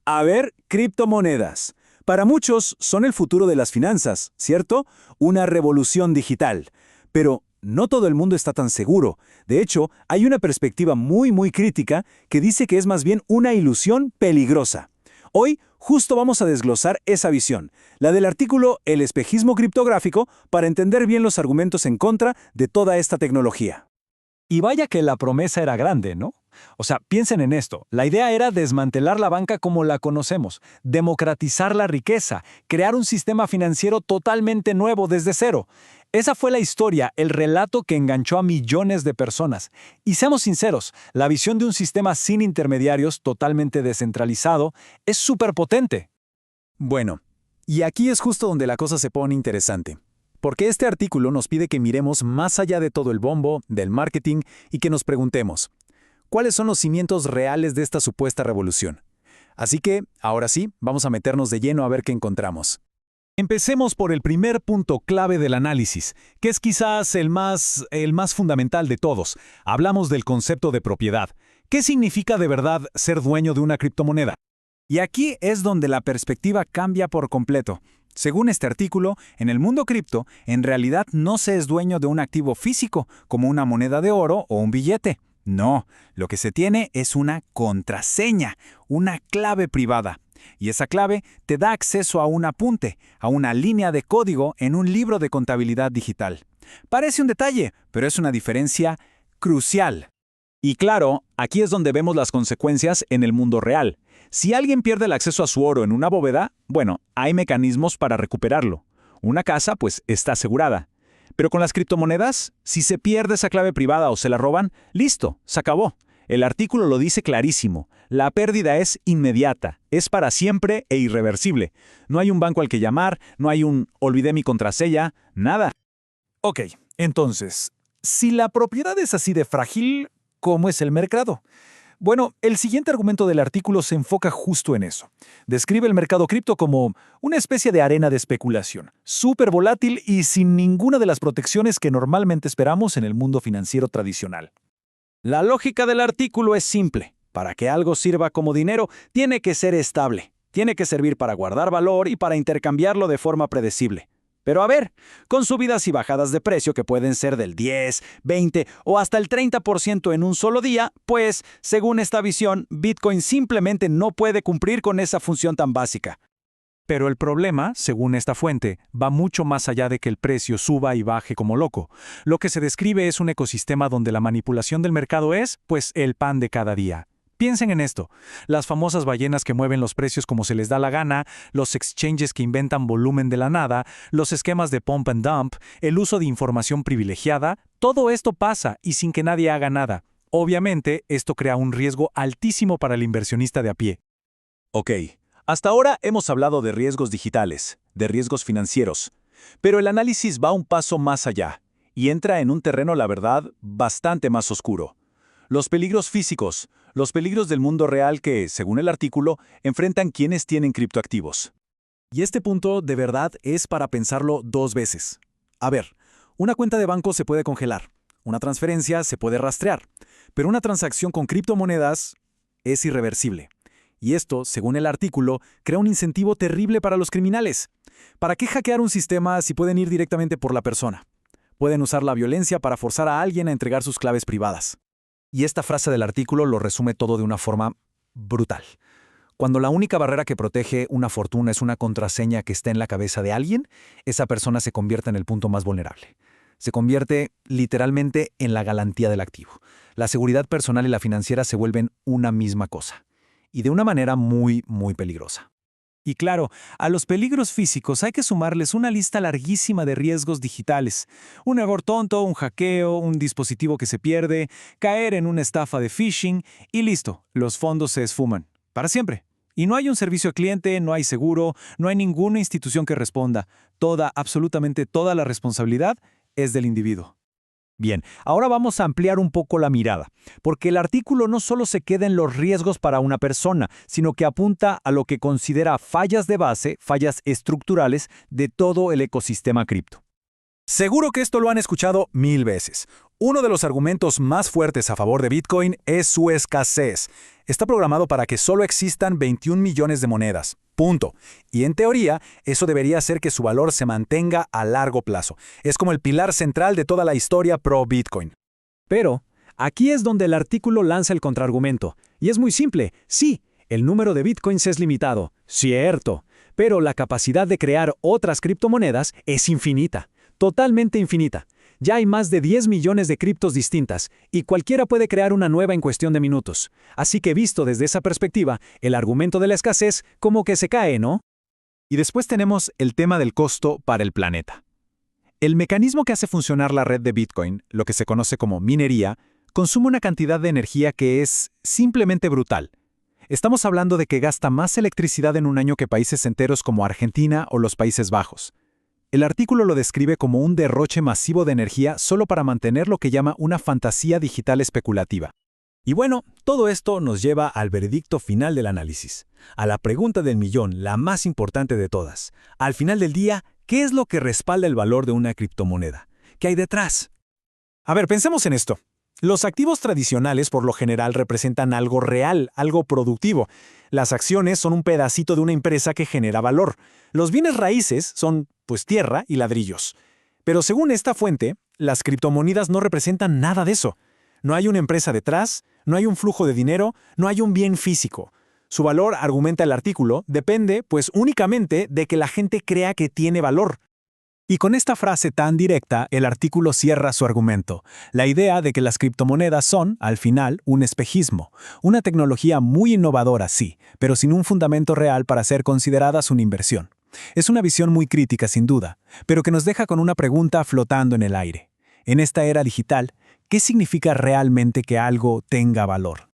A ver, criptomonedas. Para muchos son el futuro de las finanzas, ¿cierto? Una revolución digital. Pero no todo el mundo está tan seguro. De hecho, hay una perspectiva muy crítica que dice que es más bien una ilusión peligrosa. Hoy justo vamos a desglosar esa visión, la del artículo El espejismo criptográfico, para entender bien los argumentos en contra de toda esta tecnología. Y vaya que la promesa era grande, ¿no? O sea, piensen en esto. La idea era desmantelar la banca como la conocemos, democratizar la riqueza, crear un sistema financiero totalmente nuevo desde cero. Esa fue la historia, el relato que enganchó a millones de personas. Y seamos sinceros, la visión de un sistema sin intermediarios, totalmente descentralizado, es súper potente. Bueno, y aquí es justo donde la cosa se pone interesante. Porque este artículo nos pide que miremos más allá de todo el bombo, del marketing, y que nos preguntemos, ¿cuáles son los cimientos reales de esta supuesta revolución? Así que, ahora sí, vamos a meternos de lleno a ver qué encontramos. Empecemos por el primer punto clave del análisis, que es quizás el más fundamental de todos. Hablamos del concepto de propiedad. ¿Qué significa de verdad ser dueño de una criptomoneda? Y aquí es donde la perspectiva cambia por completo. Según este artículo, en el mundo cripto, en realidad no se es dueño de un activo físico, como una moneda de oro o un billete. No, lo que se tiene es una contraseña, una clave privada. Y esa clave te da acceso a un apunte, a una línea de código en un libro de contabilidad digital. Parece un detalle, pero es una diferencia crucial. Y claro, aquí es donde vemos las consecuencias en el mundo real. Si alguien pierde el acceso a su oro en una bóveda, bueno, hay mecanismos para recuperarlo. Una casa, pues, está asegurada. Pero con las criptomonedas, si se pierde esa clave privada o se la roban, listo, se acabó. El artículo lo dice clarísimo. La pérdida es inmediata, es para siempre e irreversible. No hay un banco al que llamar, no hay un olvidé mi contraseña, nada. Ok, entonces, si la propiedad es así de frágil, ¿cómo es el mercado? Bueno, el siguiente argumento del artículo se enfoca justo en eso. Describe el mercado cripto como una especie de arena de especulación, súper volátil y sin ninguna de las protecciones que normalmente esperamos en el mundo financiero tradicional. La lógica del artículo es simple. Para que algo sirva como dinero, tiene que ser estable. Tiene que servir para guardar valor y para intercambiarlo de forma predecible. Pero a ver, con subidas y bajadas de precio que pueden ser del 10, 20 o hasta el 30% en un solo día, pues, según esta visión, Bitcoin simplemente no puede cumplir con esa función tan básica. Pero el problema, según esta fuente, va mucho más allá de que el precio suba y baje como loco. Lo que se describe es un ecosistema donde la manipulación del mercado es, pues, el pan de cada día. Piensen en esto, las famosas ballenas que mueven los precios como se les da la gana, los exchanges que inventan volumen de la nada, los esquemas de pump and dump, el uso de información privilegiada, todo esto pasa y sin que nadie haga nada. Obviamente, esto crea un riesgo altísimo para el inversionista de a pie. Ok, hasta ahora hemos hablado de riesgos digitales, de riesgos financieros, pero el análisis va un paso más allá y entra en un terreno, la verdad, bastante más oscuro. Los peligros físicos, los peligros del mundo real que, según el artículo, enfrentan quienes tienen criptoactivos. Y este punto, de verdad, es para pensarlo dos veces. A ver, una cuenta de banco se puede congelar, una transferencia se puede rastrear, pero una transacción con criptomonedas es irreversible. Y esto, según el artículo, crea un incentivo terrible para los criminales. ¿Para qué hackear un sistema si pueden ir directamente por la persona? Pueden usar la violencia para forzar a alguien a entregar sus claves privadas. Y esta frase del artículo lo resume todo de una forma brutal. Cuando la única barrera que protege una fortuna es una contraseña que está en la cabeza de alguien, esa persona se convierte en el punto más vulnerable. Se convierte literalmente en la garantía del activo. La seguridad personal y la financiera se vuelven una misma cosa. Y de una manera muy peligrosa. Y claro, a los peligros físicos hay que sumarles una lista larguísima de riesgos digitales. Un error tonto, un hackeo, un dispositivo que se pierde, caer en una estafa de phishing y listo, los fondos se esfuman. Para siempre. Y no hay un servicio al cliente, no hay seguro, no hay ninguna institución que responda. Absolutamente toda la responsabilidad es del individuo. Bien, ahora vamos a ampliar un poco la mirada, porque el artículo no solo se queda en los riesgos para una persona, sino que apunta a lo que considera fallas de base, fallas estructurales de todo el ecosistema cripto. Seguro que esto lo han escuchado 1000 veces. Uno de los argumentos más fuertes a favor de Bitcoin es su escasez. Está programado para que solo existan 21 millones de monedas. Punto. Y en teoría, eso debería hacer que su valor se mantenga a largo plazo. Es como el pilar central de toda la historia pro-Bitcoin. Pero, aquí es donde el artículo lanza el contraargumento. Y es muy simple. Sí, el número de Bitcoins es limitado. Cierto. Pero la capacidad de crear otras criptomonedas es infinita. Totalmente infinita. Ya hay más de 10 millones de criptos distintas, y cualquiera puede crear una nueva en cuestión de minutos. Así que visto desde esa perspectiva, el argumento de la escasez como que se cae, ¿no? Y después tenemos el tema del costo para el planeta. El mecanismo que hace funcionar la red de Bitcoin, lo que se conoce como minería, consume una cantidad de energía que es simplemente brutal. Estamos hablando de que gasta más electricidad en un año que países enteros como Argentina o los Países Bajos. El artículo lo describe como un derroche masivo de energía solo para mantener lo que llama una fantasía digital especulativa. Y bueno, todo esto nos lleva al veredicto final del análisis, a la pregunta del millón, la más importante de todas. Al final del día, ¿qué es lo que respalda el valor de una criptomoneda? ¿Qué hay detrás? A ver, pensemos en esto. Los activos tradicionales por lo general representan algo real, algo productivo. Las acciones son un pedacito de una empresa que genera valor. Los bienes raíces son, pues, tierra y ladrillos. Pero según esta fuente, las criptomonedas no representan nada de eso. No hay una empresa detrás, no hay un flujo de dinero, no hay un bien físico. Su valor, argumenta el artículo, depende, pues, únicamente de que la gente crea que tiene valor. Y con esta frase tan directa, el artículo cierra su argumento. La idea de que las criptomonedas son, al final, un espejismo. Una tecnología muy innovadora, sí, pero sin un fundamento real para ser consideradas una inversión. Es una visión muy crítica, sin duda, pero que nos deja con una pregunta flotando en el aire. En esta era digital, ¿qué significa realmente que algo tenga valor?